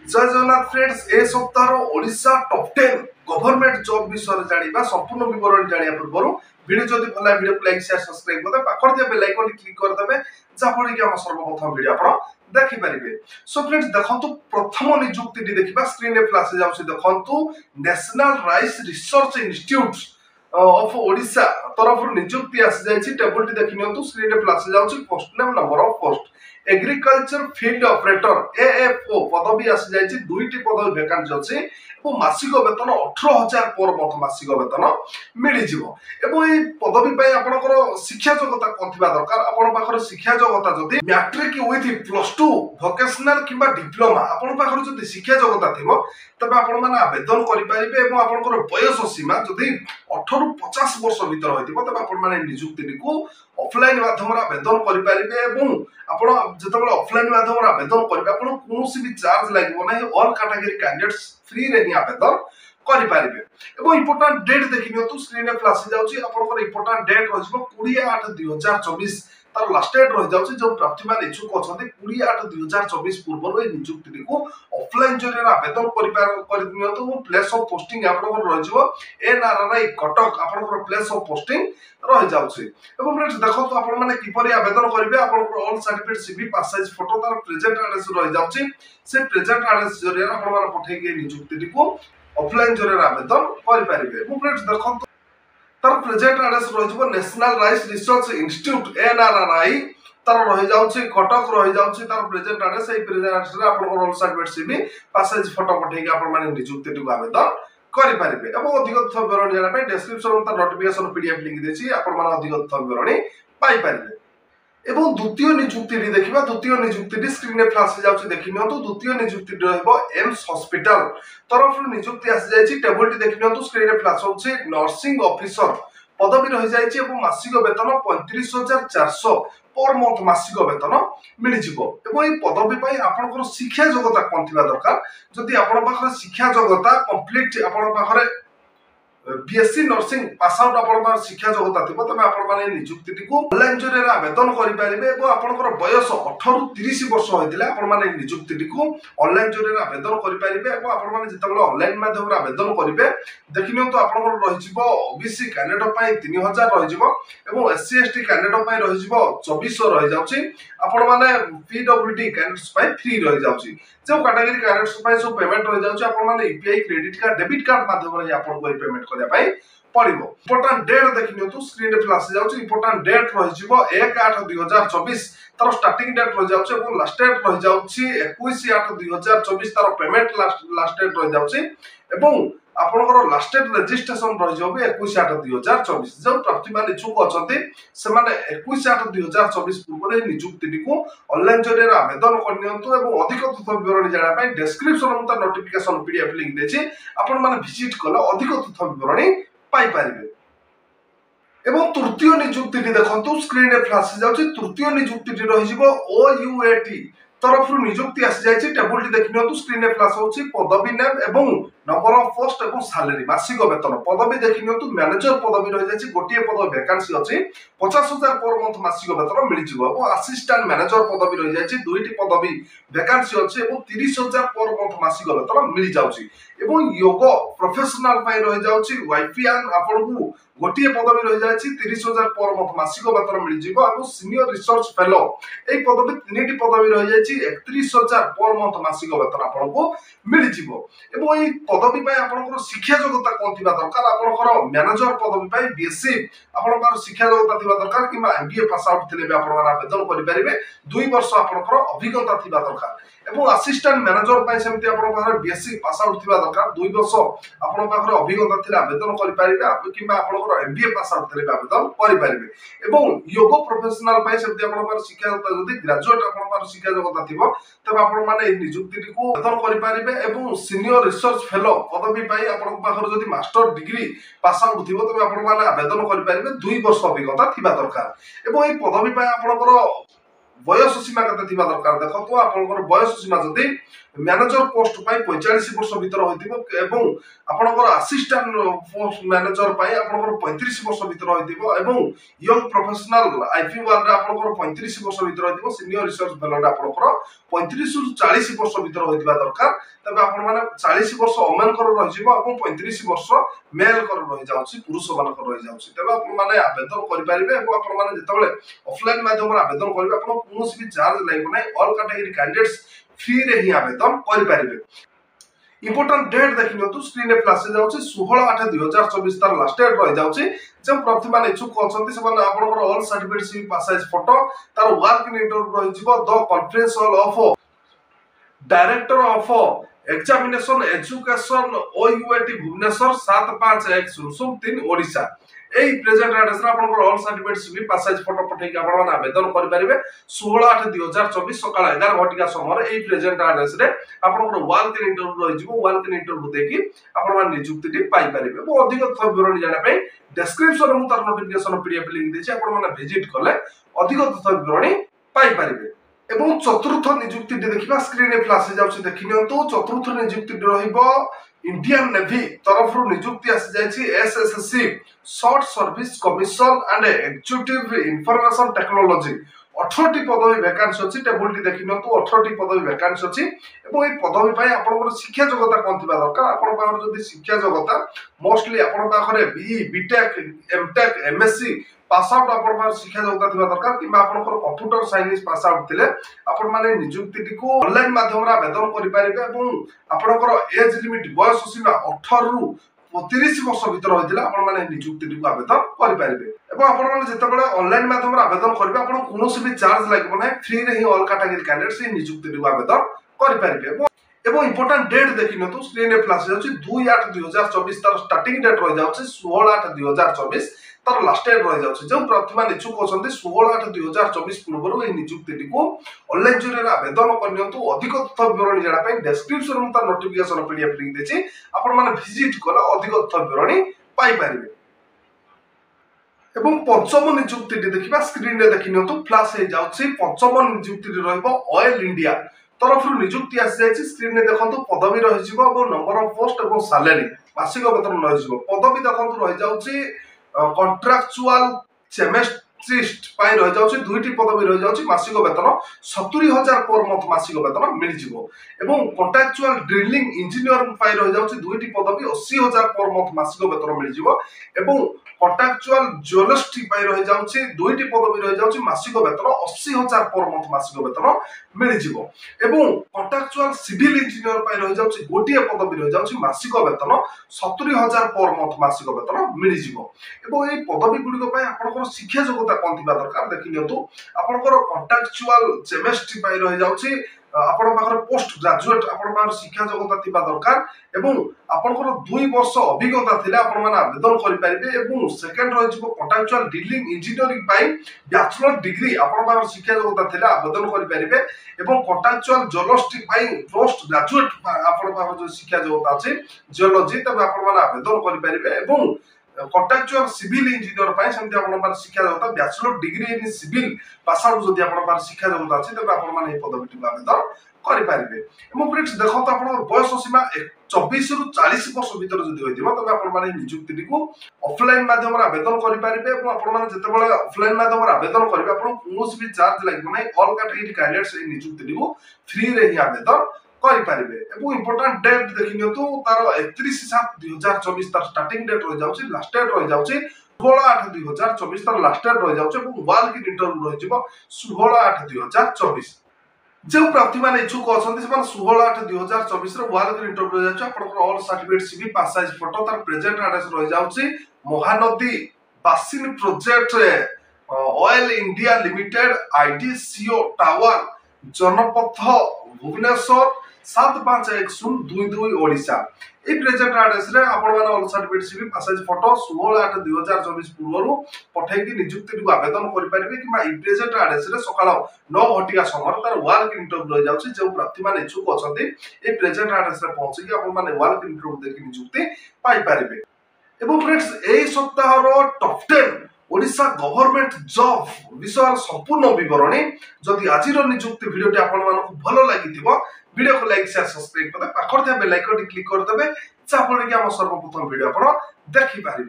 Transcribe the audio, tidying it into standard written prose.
जय जगन्नाथ फ्रेंड्स ए सप्ताह Odisha top 10 government job विषय जानिबा संपूर्ण विवरण जानिया पूर्व वीडियो जदि भला वीडियो को लाइक शेयर सब्सक्राइब करदे पाखर दिया बेल आइकन क्लिक कर देबे जाफळ कि हम सर्वप्रथम वीडियो आपण देखि परिबे। सो फ्रेंड्स देखंतु प्रथम नियुक्ति देखिबा स्क्रीन रे फ्लैश जाउछि देखंतु national rice research institute of Odisha तरफ नियुक्ति आसी जाइछि टेबल टी देखि नियंतु स्क्रीन रे फ्लैश जाउछि post name number of post agriculture field operator AFO पदवी आसी जाइछि दुईटी पदवी वैकेंसी अछि और मासिक वेतन 18,000 पर मंथ मासिक वेतन मिली जिवो एवं ए पदवी पय आपनकर शिक्षा योग्यता कोन थिबा दरकार आपन पाखर शिक्षा योग्यता जदी मैट्रिक विथ +2 वोकेशनल किबा डिप्लोमा आपन पाखर जदी शिक्षा योग्यता थिबो तबे आपन माने आवेदन करि परिबे एवं आपनकर बयस सीमा जदी 18 रु 50 वर्ष भीतर होइतिबो तबे आपन माने नियुक्ति को ऑफलाइन माध्यम आवेदन करि परिबे एवं आपण जतबेले ऑफलाइन माध्यम आवेदन करिबे आपण कोनोसी भी चार्ज लागबो नै ऑल कैटेगरी कैंडिडेट्स फ्री रे आवेदन करि परिबे एवं इंपोर्टेंट डेट देखि नियतु स्क्रीन रे फ्लैश जाउची आपनकर इंपोर्टेंट डेट रहिबो 20/8/2024 तार लास्ट डेट रहि जाउची जो प्रार्थी मान इच्छुक अछथि 20/8/2024 पूर्व ए नियुक्ति को ऑफलाइन जरिया आवेदन करि नियतु प्लेस ऑफ पोस्टिंग आपनकर रहिबो एनआरआई कटक आपनकर प्लेस ऑफ पोस्टिंग रहि जाउची एवं फ्रेंड्स देखो आपण माने किपरि आवेदन करिवे आपनकर all certificate CV pass size photo तार प्रेजेंट एड्रेस रहि जाउची से प्रेजेंट एड्रेस जरिया आपण माने पठै के नियुक्ति को ऑफलाइन जरिया आवेदन करि परिबे एवं फ्रेंड्स देखो तार प्रेजेंट एड्रेस रहिबो national rice research institute NRI तार रहि जाउची कटक रहि जाउची तार प्रेजेंट एड्रेस ए प्रेजेंट एड्रेस रे आपनकर all certificate CV pass size photo पठै के आपण माने नियुक्ति को आवेदन करि परिबे एवं अधिक तथ्य विवरण जाना पे डिस्क्रिप्शन में तार नोटिफिकेशन पीडीएफ लिंक देछि आपण माने अधिक तथ्य विवरण पाई परिबे एवं द्वितीय नियुक्ति देखिबा द्वितीय नियुक्ति स्क्रीन रे फ्लैश जाउछि देखि नियंतु द्वितीय नियुक्ति रहबो एम्स हॉस्पिटल तरफ नियुक्ति आसी जाइछि टेबल टी देखि नियंतु स्क्रीन रे फ्लैश होछि नर्सिंग ऑफिसर पदवी रहि जाइछि एवं मासिक वेतन 35,400 पर मंथ मासिक वेतन मिलि जिवो एवं ए पदवी पय आपनकर शिक्षा योग्यता कोन थिबा दरकार जदि आपन पाखर शिक्षा योग्यता कंप्लीट आपन पाखरे बीएससी नर्सिंग पास आउट आपन शिक्षा योग्यता थिबो तबे आपन माने नियुक्ति को ऑनलाइन जरिया आवेदन करि परिबे एवं आपनकर बयस 18 रु 30 वर्ष होइतिले आपन माने नियुक्ति को ऑनलाइन जरिया आवेदन करि परिबे एवं आपन माने जेतबेले ऑनलाइन माध्यम रे आवेदन करिवे देखिनियंतु आपनकर रहिजिवो ओबीसी कैंडिडेट पय 3000 रहिजिवो एवं एससी एसटी कैंडिडेट पय रहिजिवो 2400 रहि जाउची आपन माने पीडब्ल्यूडी कैंडिडेट्स पय फ्री रहि जाउची जो कैटेगरी कैंडिडेट्स पय सो पेमेंट रहि जाउची आपन माने UPI credit card debit card माध्यम रे आपन को पेमेंट करिया पय पड़िबो इंपोर्टेंट डेट देखिनियंतु स्क्रीन रे फ्लैश जाउची इंपोर्टेंट डेट रहिजिवो 1/8/2024 तार स्टार्टिंग डेट रहि जाउची एवं लास्ट डेट रहि जाउची 21/8/2024 तार पेमेंट लास्ट डेट रहि जाउची एवं आपनकर लास्ट डेट रजिस्ट्रेशन रहि जाबे 21/8/2024 जो प्रार्थी मान इच्छुक अछथि से माने 21/8/2024 पूर्व रे नियुक्ति को ऑनलाइन जरिया आवेदन करनियंतु एवं अधिक तथ्य विवरण जाना पय डिस्क्रिप्शन में तार नोटिफिकेशन पीडीएफ लिंक देछि आपण माने विजिट कला अधिक तथ्य विवरण पाई परिबे एवं तृतीय नियुक्ति देखंतु स्क्रीन रे फ्लैश जाउछि तृतीय नियुक्ति रहि जिवो ओयूएटी तरफ नियुक्ति आसी जाइछि टेबल टी देखिनियंतु स्क्रीन रे फ्लैश होछि पदवी नेम एवं नंबर ऑफ पोस्ट एवं सैलरी मासिक वेतन पदवी देखिनियंतु मैनेजर पदवी रहि जाइछि गोटिए पदवी वैकेंसी अछि 50,000 पर मंथ मासिक वेतन मिलि जिवो एवं असिस्टेंट मैनेजर पदवी रहि जाइछि दुईटी पदवी वैकेंसी अछि एवं 30,000 पर मंथ मासिक वेतन मिलि जाउछि एवं योग प्रोफेशनल पय रहि जाउछि वाईपीएन आपनकु गोटिए पदवी रहि जाइछि 30,000 पर मंथ मासिक वेतन मिलि जिवो एवं सीनियर रिसर्च फेलो एई पदवी तीनटी पदवी रहि जाइछि 31,000 पर मंथ मासिक वेतन आपनकु मिलि जिवो एवं एई पदवी पय आपनकर शिक्षा योग्यता कोन थिबा दरकार आपनकर मैनेजर पदवी पय बीएससी आपनकर शिक्षा योग्यता थिबा दरकार किबा एमबीए पास आउट थिले बे आपन आवेदन करि परिबे 2 वर्ष आपनकर अभिज्ञता थिबा दरकार एवं असिस्टेंट मैनेजर पय सेमति आपन पाखर बीएससी पास आउट थिबा दरकार 2 वर्ष आपन पाखर अभिज्ञता थिले आवेदन करि परिबे किबा आपनकर एमबीए पास आउट थिले आवेदन करि परिबे एवं योग प्रोफेशनल पय सेमति आपन पाखर शिक्षा योग्यता जदि ग्रेजुएट आपन पाखर शिक्षा योग्यता थिबो तब आपन माने नियुक्ति को आवेदन करि परिबे एवं सीनियर रिसर्च फेलो पदवी पय आपन पाखर जदि मास्टर डिग्री पास आउट थिबो तब आपन माने आवेदन करि परिबे 2 वर्ष अभिज्ञता थिबा दरकार एवं ए पदवी पय आपनकर बयस सीमा केते थिबा दरकार देखो आपनकर बयस सीमा जदी मैनेजर पोस्ट पाई 45 वर्ष भीतर होइतिबो एवं आपनकर असिस्टेंट पोस्ट मैनेजर पाई आपनकर 35 वर्ष भीतर होइतिबो एवं यंग प्रोफेशनल आईपी1 रे आपनकर 35 वर्ष भीतर होइतिबो सीनियर रिसर्च फेलो रे आपनकर 35 रु 40 वर्ष भीतर होइतिबा दरकार तबे आपन माने 40 वर्ष ओमेन कर रहि जिवो एवं 35 वर्ष मेल कर रहि जाउछि पुरुष मान कर रहि जाउछि तबे आपन माने आवेदन करि परिबे एवं आपन माने जेतबेले ऑफलाइन माध्यम रे आवेदन करिवे आपन कोनोसी भी चार्ज लागबो नै ऑल कैटेगरी कैंडिडेट्स फ्री रे ही आवेदन करि परिबे इंपोर्टेंट डेट देखियो स्क्रीन रे फ्लैश जाउछि 16/8/2024 तार लास्ट डेट रहि जाउछि जे प्रति मान इच्छुक अछंती से मान आपनकर ऑल सर्टिफिकेट सी पास साइज फोटो तार वर्क इन इंटरव्यू रहि जिवो the conference hall of director of examination education OUAT Bhubaneswar 751003 Odisha एई प्रेजेंट एड्रेस रे आपनकर ऑल सर्टिफिकेट सी पास साइज फोटो पठै के आपन आवेदन करि परिबे 16/8/2024 सकाळ 11 घटिका समय एई प्रेजेंट एड्रेस रे आपनकर वर्क इन इंटरव्यू रहि जिवो वर्क इन इंटरव्यू देकी आपन मान नियुक्ति टी पाई परिबे बो अधिक तथ्य विवरण जाना पई डिस्क्रिप्शन रे मु तार नोटिफिकेशन पीडीएफ लिंक देछि आपन मान विजिट करले अधिक तथ्य विवरण पाई परिबे एवं चतुर्थ नियुक्ति देखा स्क्रीन रे फ्लैश जाउछि देखिनियंतु चतुर्थ नियुक्ति रहिबो इंडियन नेवी तरफ नियुक्ति आसी जाइछि SSC short service commission and executive information technology 18टी पदवी वैकेंसी अछि टेबुल टी देखिनियंतु 18टी पदवी वैकेंसी अछि एवं ए पदवी पई आपनकर शिक्षा योग्यता कोन थिबा दरकार आपन पाखर जदी शिक्षा योग्यता मोस्टली आपन पाखरे BE BTech MTech MSc pass out आपन पाखर शिक्षा योग्यता थिबा दरकार किबा आपनकर कंप्यूटर साइंस पास आउट थिले आपन माने नियुक्ति टी को ऑनलाइन माध्यम रे आवेदन करि परिबे एवं आपनकर एज लिमिट बयस सीमा 18 रु 35 वर्ष भीतर होइतिला आपन माने नियुक्ति टी को आवेदन करि परिबे एवं आपन माने जेतेबेले ऑनलाइन माध्यम रे आवेदन करबे आपन कोनोसी भी चार्ज लागबो नै फ्री रे ही ऑल कैटेगरी कैंडिडेट्स ही नियुक्ति टी को आवेदन करि परिबे एवं इंपोर्टेंट डेट देखिनतु स्क्रीन रे फ्लैश जाउछि 2/8/2024 तार स्टार्टिंग डेट रहि जाउछि 16/8/2024 तार लास्ट डेट रहि जाउछि जे प्रतिमान इच्छुक अछन्ती 16/8/2024 पूर्वरु ए नियुक्ति टी को ऑनलाइन जरिए आवेदन करनियंतु अधिक तथ्य विवरण जाना पई डिस्क्रिप्शन में तार नोटिफिकेशन पीडीएफ लिंक देछि आपन माने विजिट कला अधिक तथ्य विवरण पाई परिबे एवं पंचम नियुक्ति टी देखिबा स्क्रीन रे देखिनियंतु फ्लैश हे जाउछि पंचम नियुक्ति टी रहइबो ऑयल इंडिया तरफ नियुक्ति आसी जाइछि स्क्रीन रे देखंतु पदवी रहि जिवो और नंबर ऑफ पोस्ट और सैलरी मासिक वेतन रहि जिवो पदवी देखंतु रहि जाउछि कॉन्ट्रैक्चुअल सेमेस्ट्रिस्ट पाई रहि जाउछि दुईटी पदवी रहि जाउछि मासिक वेतन 70000 पर मंथ मासिक वेतन मिल जिवो एवं कॉन्ट्रैक्चुअल ड्रिलिंग इंजीनियर पाई रहि जाउछि दुईटी पदवी 80000 पर मंथ मासिक वेतन मिल जिवो एवं कॉन्ट्रैक्चुअल ज्वेलर्स पाई रहि जाउछि दुईटी पदवी रहि जाउछि मासिक वेतन 80000 पर मंथ मासिक वेतन मिल जिवो एवं कॉन्ट्रैक्चुअल सिविल इंजीनियर पाई रहि जाउछि गोटिए पदवी रहि जाउछि मासिक वेतन 70000 पर मंथ मासिक वेतन मिल जिवो एवं ए पदवी गुडी पाई आपनकर शिक्षा योग्यता कोन थिबा दरकार देखिनियंतु आपनकर कॉन्ट्रैक्चुअल सेमेस्ट्री पाई रहि जाउछि आपण पाखर पोस्ट ग्रेजुएट आपण पाखर शिक्षा योग्यता थिबा दरकार एवं आपनकर 2 वर्ष अभिज्ञता थिले आपण माने आवेदन करि परिबे एवं सेकंड रहि जिवो कॉन्ट्रैक्चुअल ड्रिलिंग इंजीनियरिंग पाई बैचलर डिग्री आपण पाखर शिक्षा योग्यता थिले आवेदन करि परिबे एवं कॉन्ट्रैक्चुअल जियोलॉजी पाई पोस्ट ग्रेजुएट आपण पाखर जो शिक्षा योग्यता अछि जियोलॉजी तबे आपण माने आवेदन करि परिबे एवं कॉन्ट्रैक्चुअल सिविल इंजीनियर पाई सेमति आपण माने शिक्षा योग्यता bachelor degree in civil pass out जदि आपण माने शिक्षा योग्यता अछि तबे आपण माने ए पदवीटी आवेदन करि परिबे एवं फ्रेंड्स देखत आपण बयस सीमा 24 रु 40 वर्ष भीतर जदि होइदिबो तबे आपण माने नियुक्ति को ऑफलाइन माध्यम रे आवेदन करि परिबे एवं आपण माने जेतेबेले ऑफलाइन माध्यम रे आवेदन करिवे आपण कोनोसी भी चार्ज लागबो नै ऑल कैटेगरी कैंडिडेट्स ए नियुक्ति को फ्री रे ही आवेदन करि परिबे एवं इंपोर्टेंट डेट देखिनियतु तार 31/7/2024 तार स्टार्टिंग डेट रहि जाउछि लास्ट डेट रहि जाउछि 16/8/2024 तार लास्ट डेट रहि जाउछि एवं वाल की इंटरव्यू रहि जिवो 16/8/2024 जो प्रार्थी माने इच्छुक अछन्ती से माने 16/8/2024 रे वाल की इंटरव्यू रहि जाउछि आपनकर all certificate CV pass size photo तार प्रेजेंट एड्रेस रहि जाउछि Mahanadi basin project Oil India Limited IDCO tower Janpath Bhubaneswar 751022 Odisha ए प्रेजेंट एड्रेस रे आपण माने all certificate CV pass size photo 16/8/2024 पूर्वरु पठै कि नियुक्ति को आवेदन करि परिबे कि ई प्रेजेंट एड्रेस रे सकाळ 9 घटिका समय तार वर्क इंटरव्यू रहि जाउछि जे प्रार्थी माने इच्छुक अछन्ती ए प्रेजेंट एड्रेस रे पहुंची कि आपण माने वर्क इंटरव्यू देखि नियुक्ति पाई परिबे एवं फ्रेंड्स ए सप्ताह रो टॉप 10 ओडिशा गवर्नमेंट जॉब विषय संपूर्ण विवरणी जदि आज निजुक्ति भिडियोटी आपण भल लगी वीडियो को लाइक शेयर सब्सक्राइब करते पाखर बेल आइकन क्लिक करदे जहाँफल कि सर्वप्रथम वीडियो आप देखि पारे।